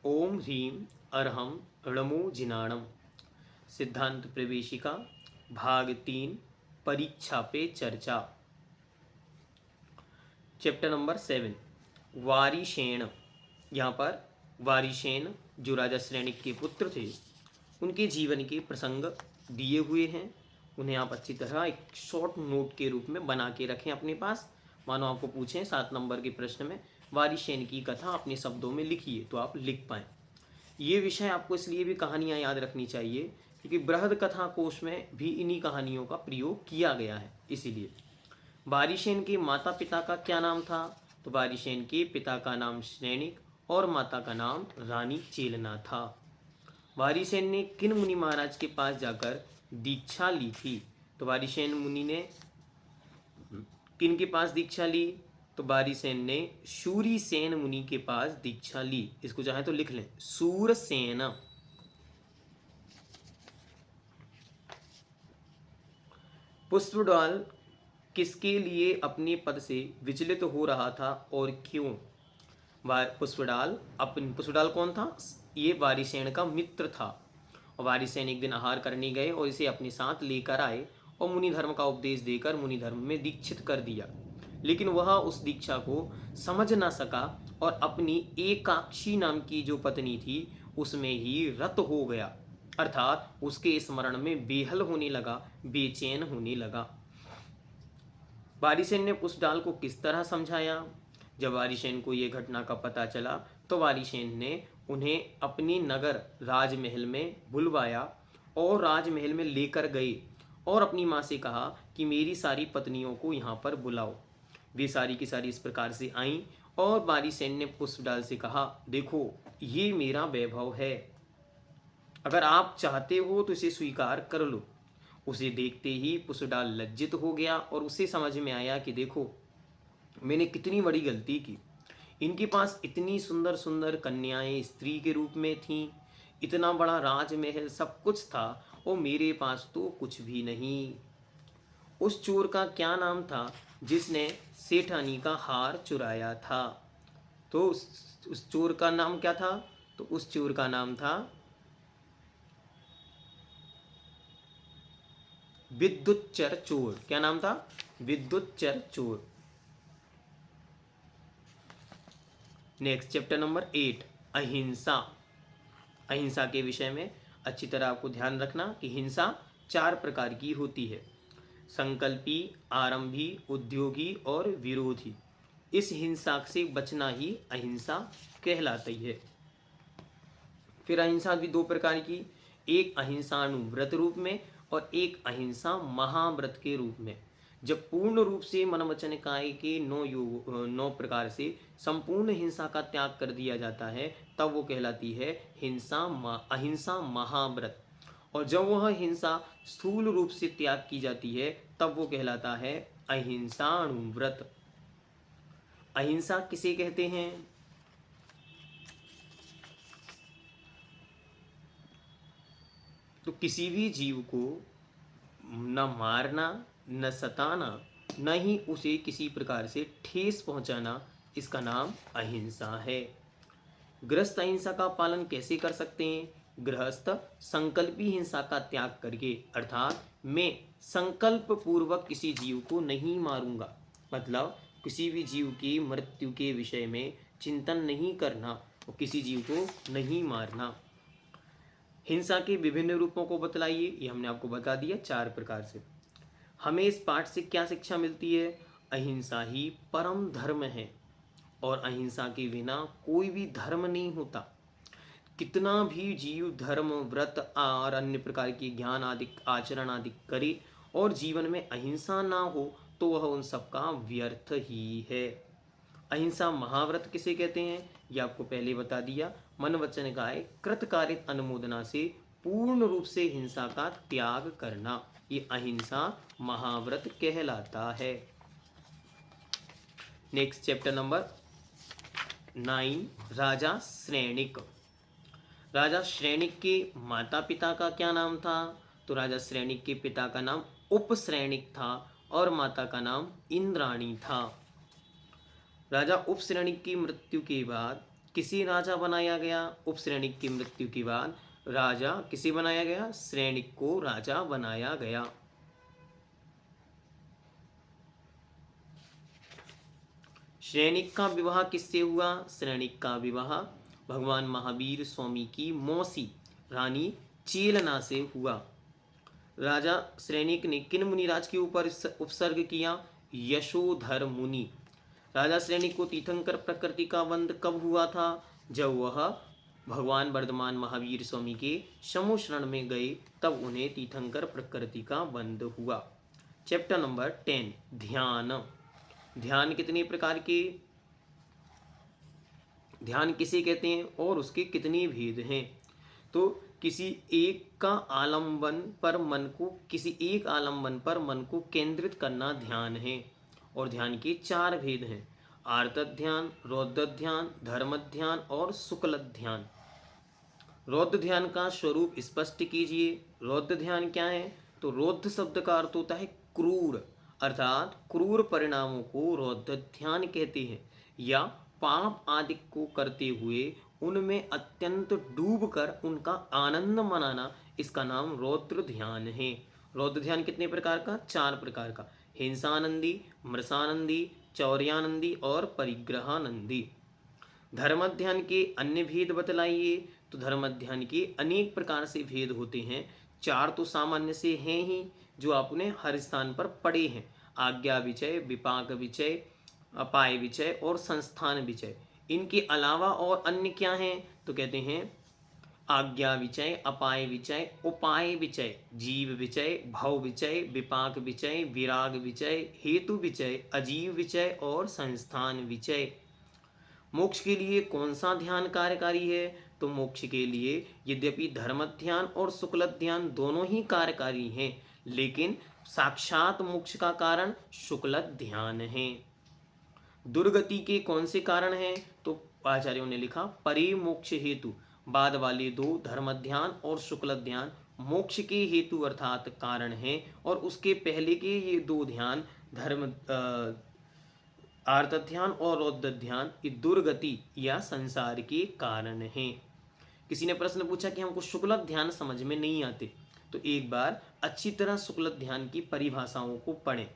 ओम ह्रीं अरहम णमो जिनाणम। सिद्धांत प्रवेशिका भाग 3 परीक्षा पे चर्चा। Chapter number 7 वारिशेन। यहाँ पर वारिशेन जो राजा श्रेणिक के पुत्र थे उनके जीवन के प्रसंग दिए हुए हैं। उन्हें आप अच्छी तरह एक शॉर्ट नोट के रूप में बना के रखें अपने पास। मानो आपको पूछें 7 नंबर के प्रश्न में वारिशेन की कथा अपने शब्दों में लिखिए तो आप लिख पाएँ। ये विषय आपको इसलिए भी कहानियाँ याद रखनी चाहिए क्योंकि बृहद कथा कोश में भी इन्हीं कहानियों का प्रयोग किया गया है। इसीलिए वारिशेन के माता पिता का क्या नाम था? तो वारिशेन के पिता का नाम श्रेणिक और माता का नाम रानी चेलना था। वारिशेन ने किन मुनि महाराज के पास जाकर दीक्षा ली थी? तो वारिशेन मुनि ने किन के पास दीक्षा ली? तो वारिशेन ने शूरसेन मुनि के पास दीक्षा ली। इसको चाहे तो लिख लें, शूरसेन। पुष्पडाल किसके लिए अपने पद से विचलित हो रहा था और क्यों? पुष्पडाल कौन था? ये वारिशेन का मित्र था। और वारिशेन एक दिन आहार करने गए और इसे अपने साथ लेकर आए और मुनि धर्म का उपदेश देकर मुनि धर्म में दीक्षित कर दिया। लेकिन वह उस दीक्षा को समझ ना सका और अपनी एकाक्षी नाम की जो पत्नी थी उसमें ही रत हो गया, अर्थात उसके स्मरण में बेहल होने लगा, बेचैन होने लगा। वारिशेन ने पुष्पडाल को किस तरह समझाया? जब वारिशेन को यह घटना का पता चला तो वारिशेन ने उन्हें अपने नगर राजमहल में बुलवाया और राजमहल में लेकर गए और अपनी माँ से कहा कि मेरी सारी पत्नियों को यहाँ पर बुलाओ। वे सारी की सारी इस प्रकार से आईं और वारिशेन ने पुष्पडाल से कहा, देखो ये मेरा वैभव है, अगर आप चाहते हो तो इसे स्वीकार कर लो। उसे देखते ही पुष्पडाल लज्जित हो गया और उसे समझ में आया कि देखो मैंने कितनी बड़ी गलती की। इनके पास इतनी सुंदर सुंदर कन्याएं स्त्री के रूप में थीं, इतना बड़ा राजमहल सब कुछ था और मेरे पास तो कुछ भी नहीं। उस चोर का क्या नाम था जिसने सेठानी का हार चुराया था? तो उस चोर का नाम क्या था? तो उस चोर का नाम था विद्युच्चर चोर। क्या नाम था? विद्युच्चर चोर। नेक्स्ट चैप्टर नंबर 8 अहिंसा। अहिंसा के विषय में अच्छी तरह आपको ध्यान रखना कि हिंसा 4 प्रकार की होती है, संकल्पी, आरंभी, उद्योगी और विरोधी। इस हिंसा से बचना ही अहिंसा कहलाती है। फिर अहिंसा भी 2 प्रकार की, एक अहिंसानुव्रत रूप में और एक अहिंसा महाव्रत के रूप में। जब पूर्ण रूप से मन वचन काय के 9 प्रकार से संपूर्ण हिंसा का त्याग कर दिया जाता है तब वो कहलाती है अहिंसा महाव्रत। और जब वह हिंसा स्थूल रूप से त्याग की जाती है तब वो कहलाता है अहिंसानुव्रत। अहिंसा किसे कहते हैं? तो किसी भी जीव को न मारना, न सताना, न ही उसे किसी प्रकार से ठेस पहुंचाना, इसका नाम अहिंसा है। गृहस्थ अहिंसा का पालन कैसे कर सकते हैं? गृहस्थ संकल्पी हिंसा का त्याग करके, अर्थात मैं संकल्प पूर्वक किसी जीव को नहीं मारूंगा, मतलब किसी भी जीव की मृत्यु के विषय में चिंतन नहीं करना और किसी जीव को नहीं मारना। हिंसा के विभिन्न रूपों को बतलाइए, ये हमने आपको बता दिया 4 प्रकार से। हमें इस पाठ से क्या शिक्षा मिलती है? अहिंसा ही परम धर्म है और अहिंसा के बिना कोई भी धर्म नहीं होता। कितना भी जीव धर्म, व्रत और अन्य प्रकार के ज्ञान आदि आचरण आदि करे और जीवन में अहिंसा ना हो तो वह उन सबका व्यर्थ ही है। अहिंसा महाव्रत किसे कहते हैं? ये आपको पहले बता दिया। मन वचन काय कृतकार्य अनुमोदना से पूर्ण रूप से हिंसा का त्याग करना, ये अहिंसा महाव्रत कहलाता है। नेक्स्ट चैप्टर नंबर 9 राजा श्रेणिक। राजा श्रेणिक के माता पिता का क्या नाम था? तो राजा श्रेणिक के पिता का नाम उपश्रेणिक था और माता का नाम इंद्राणी था। राजा उपश्रेणिक की मृत्यु के बाद किसे राजा बनाया गया? उपश्रेणिक की मृत्यु के बाद राजा किसे बनाया गया? श्रेणिक को राजा बनाया गया। श्रेणिक का विवाह किससे हुआ? श्रेणिक का विवाह भगवान महावीर स्वामी की मौसी रानी चेलना से हुआ। राजा श्रेणिक ने किन मुनिराज के ऊपर उपसर्ग किया? यशोधर मुनि। राजा श्रेणिक को तीर्थंकर प्रकृति का वंद कब हुआ था? जब वह भगवान वर्धमान महावीर स्वामी के समूह शरण में गए, तब उन्हें तीर्थंकर प्रकृति का वंद हुआ। चैप्टर नंबर 10 ध्यान। ध्यान कितने प्रकार के? ध्यान किसे कहते हैं और उसके कितने भेद हैं? तो किसी एक आलम्बन पर मन को केंद्रित करना ध्यान है। और ध्यान के 4 भेद हैं: आर्त ध्यान, रौद्र ध्यान, धर्म ध्यान और शुक्ल ध्यान। रौद्र ध्यान का स्वरूप स्पष्ट कीजिए। रौद्र ध्यान क्या है? तो रौद्र शब्द का अर्थ होता है क्रूर, अर्थात क्रूर परिणामों को रौद्र ध्यान कहते हैं, या पाप आदि को करते हुए उनमें अत्यंत डूबकर उनका आनंद मनाना, इसका नाम रौद्र ध्यान है। रौद्र ध्यान कितने प्रकार का? 4 प्रकार का: हिंसानंदी, मृषानंदी, चौर्यानंदी और परिग्रहानंदी। धर्म ध्यान के अन्य भेद बतलाइए। तो धर्म ध्यान के अनेक प्रकार से भेद होते हैं। 4 तो सामान्य से हैं ही, जो आपने हर स्थान पर पढ़े हैं: आज्ञा विचय, विपाक विचय, अपाय विचय और संस्थान विचय। इनके अलावा और अन्य क्या हैं? तो कहते हैं आज्ञा विचय, अपाय विचय, उपाय विचय, जीव विचय, भव विचय, विपाक विचय, विराग विचय, हेतु विचय, अजीव विचय और संस्थान विचय। मोक्ष के लिए कौन सा ध्यान कार्यकारी है? तो मोक्ष के लिए यद्यपि धर्म ध्यान और शुक्ल ध्यान दोनों ही कार्यकारी हैं, लेकिन साक्षात मोक्ष का कारण शुक्ल ध्यान है। दुर्गति के कौन से कारण हैं? तो आचार्यों ने लिखा परे मोक्ष हेतु। बाद वाले 2 धर्म ध्यान और शुक्ल ध्यान मोक्ष के हेतु अर्थात कारण हैं, और उसके पहले के ये 2 ध्यान आर्त ध्यान और रौद्र ध्यान ये दुर्गति या संसार के कारण हैं। किसी ने प्रश्न पूछा कि हमको शुक्ल ध्यान समझ में नहीं आते, तो एक बार अच्छी तरह शुक्ल ध्यान की परिभाषाओं को पढ़ें।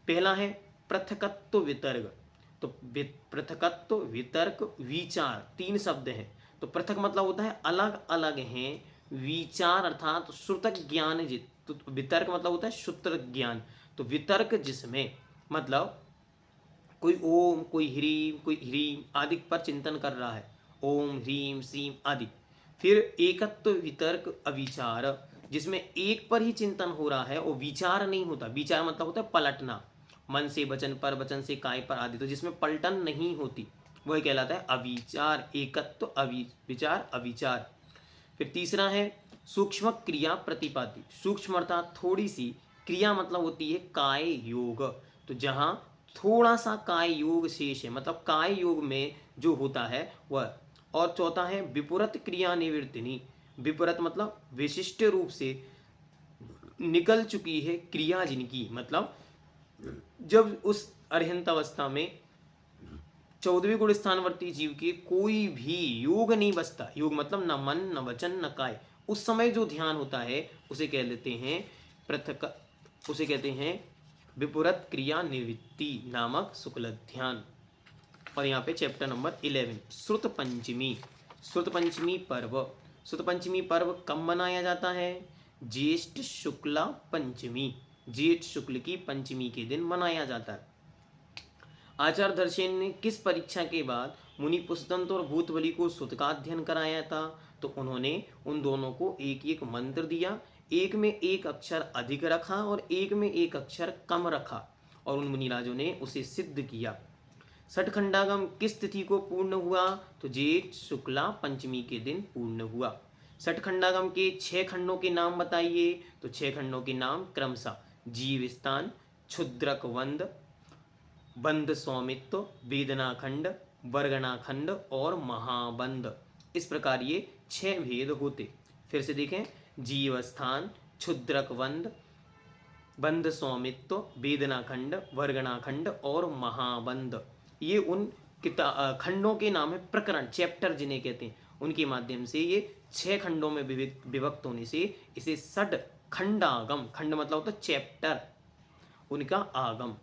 पहला है पृथकत्व वितर्क। तो पृथकत्व, वितर्क, विचार 3 शब्द हैं। तो पृथक मतलब होता है अलग अलग हैं, विचार अर्थात श्रुतक ज्ञान, तो वितर्क मतलब होता है श्रुतक ज्ञान। तो वितर्क जिसमें मतलब कोई ओम, कोई ह्रीम आदि पर चिंतन कर रहा है, ओम ह्रीम श्रीम आदि। फिर एकत्व वितर्क अविचार, जिसमें एक पर ही चिंतन हो रहा है और विचार नहीं होता। विचार मतलब होता है पलटना, मन से वचन पर, वचन से काय पर आदि, तो जिसमें पलटन नहीं होती, वह कहलाता है अविचार। एकत्व विचार अविचार। फिर तीसरा है सूक्ष्म क्रिया प्रतिपादि। सूक्ष्म अर्थात थोड़ी सी, क्रिया मतलब होती है काय योग, तो जहाँ थोड़ा सा काय योग शेष है, मतलब काय योग में जो होता है वह। और चौथा है विपरीत क्रिया निवृत्तिनी। विपरीत मतलब विशिष्ट रूप से निकल चुकी है क्रिया जिनकी, मतलब जब उस अरिहंत अवस्था में 14वें गुण स्थानवर्ती जीव के कोई भी योग नहीं बचता, योग मतलब न मन न वचन न काय, उस समय जो ध्यान होता है उसे कह लेते हैं पृथक, उसे कहते हैं विपरीत क्रिया निवृत्ति नामक शुक्ल ध्यान। और यहाँ पे चैप्टर नंबर 11 श्रुत पंचमी। श्रुत पंचमी पर्व। श्रुत पंचमी पर्व कब मनाया जाता है? ज्येष्ठ शुक्ला पंचमी, ज्येष्ठ शुक्ल की पंचमी के दिन मनाया जाता है। आचार्य दर्शन ने किस परीक्षा के बाद मुनि पुष्पदंत और भूतबली को श्रुत का अध्ययन कराया था? तो उन्होंने उन दोनों को एक एक मंत्र दिया, एक में एक अक्षर अधिक रखा और एक में एक अक्षर कम रखा, और उन मुनिराजों ने उसे सिद्ध किया। सठखंडागम किस तिथि को पूर्ण हुआ? तो जेठ शुक्ला पंचमी के दिन पूर्ण हुआ। सठखंडागम के 6 खंडों के नाम बताइए। तो 6 खंडों के नाम क्रमशः जीव स्थान, क्षुद्रक वंद, बंद स्वामित्व, वेदना खंड, वर्गना खंड और महाबंद। इस प्रकार ये 6 भेद होते। फिर से देखें, जीव स्थान, क्षुद्रक वंद, बंद स्वामित्व, वेदना खंड, वर्गना खंड और महाबंद, ये उन खंडों के नाम है प्रकरण, चैप्टर जिन्हें कहते हैं, उनके माध्यम से ये 6 खंडों में विभक्त होने से इसे षड खंडागम, खंड मतलब होता है चैप्टर, उनका आगम।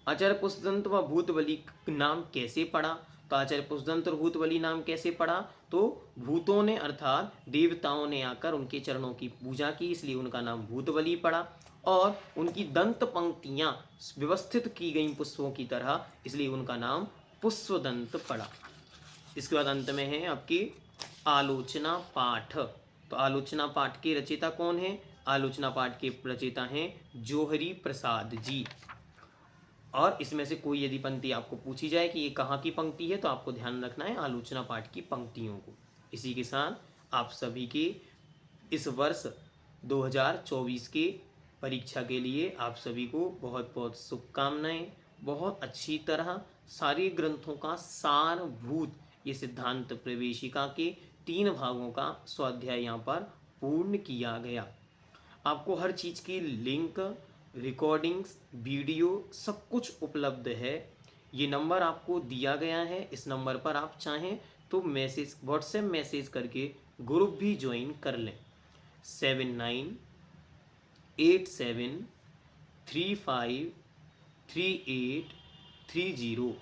आचार्य पुष्पदंत व भूतबली नाम कैसे पड़ा? तो आचार्य पुष्पदंत और भूतबली नाम कैसे पड़ा? तो भूतों ने अर्थात देवताओं ने आकर उनके चरणों की पूजा की, इसलिए उनका नाम भूतबली पड़ा। और उनकी दंत पंक्तियां व्यवस्थित की गई पुष्पों की तरह, इसलिए उनका नाम पुष्पदंत पड़ा। इसके बाद अंत में है आपकी आलोचना पाठ। तो आलोचना पाठ के रचयिता कौन है? आलोचना पाठ के रचयिता हैं जोहरी प्रसाद जी। और इसमें से कोई यदि पंक्ति आपको पूछी जाए कि ये कहाँ की पंक्ति है, तो आपको ध्यान रखना है आलोचना पाठ की पंक्तियों को। इसी के साथ आप सभी के इस वर्ष 2024 के परीक्षा के लिए आप सभी को बहुत बहुत शुभकामनाएं। बहुत अच्छी तरह सारे ग्रंथों का सारभूत ये सिद्धांत प्रवेशिका के 3 भागों का स्वाध्याय यहाँ पर पूर्ण किया गया। आपको हर चीज़ की लिंक, रिकॉर्डिंग्स, वीडियो सब कुछ उपलब्ध है। ये नंबर आपको दिया गया है, इस नंबर पर आप चाहें तो मैसेज, व्हाट्सएप मैसेज करके ग्रुप भी ज्वाइन कर लें। 7987353830।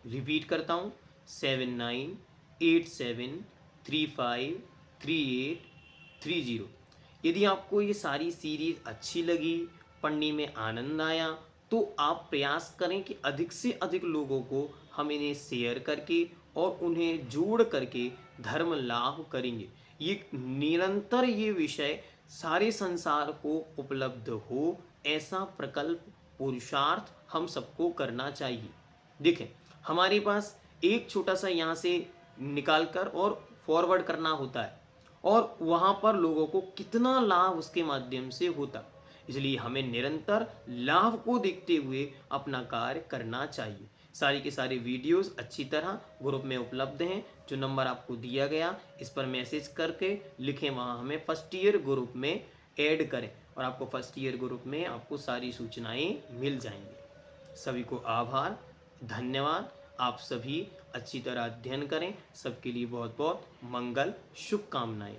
रिपीट करता हूँ, 7987353830। यदि आपको ये सारी सीरीज अच्छी लगी, पढ़ने में आनंद आया, तो आप प्रयास करें कि अधिक से अधिक लोगों को हम इन्हें शेयर करके और उन्हें जोड़ करके धर्म लाभ करेंगे। ये निरंतर ये विषय सारे संसार को उपलब्ध हो, ऐसा प्रकल्प पुरुषार्थ हम सबको करना चाहिए। देखें, हमारे पास एक छोटा सा यहाँ से निकाल कर और फॉरवर्ड करना होता है, और वहाँ पर लोगों को कितना लाभ उसके माध्यम से होता। इसलिए हमें निरंतर लाभ को देखते हुए अपना कार्य करना चाहिए। सारी के सारे वीडियोस अच्छी तरह ग्रुप में उपलब्ध हैं। जो नंबर आपको दिया गया, इस पर मैसेज करके लिखें, वहाँ हमें फर्स्ट ईयर ग्रुप में ऐड करें, और आपको फर्स्ट ईयर ग्रुप में आपको सारी सूचनाएं मिल जाएंगी। सभी को आभार, धन्यवाद। आप सभी अच्छी तरह अध्ययन करें। सबके लिए बहुत बहुत मंगल, शुभकामनाएं।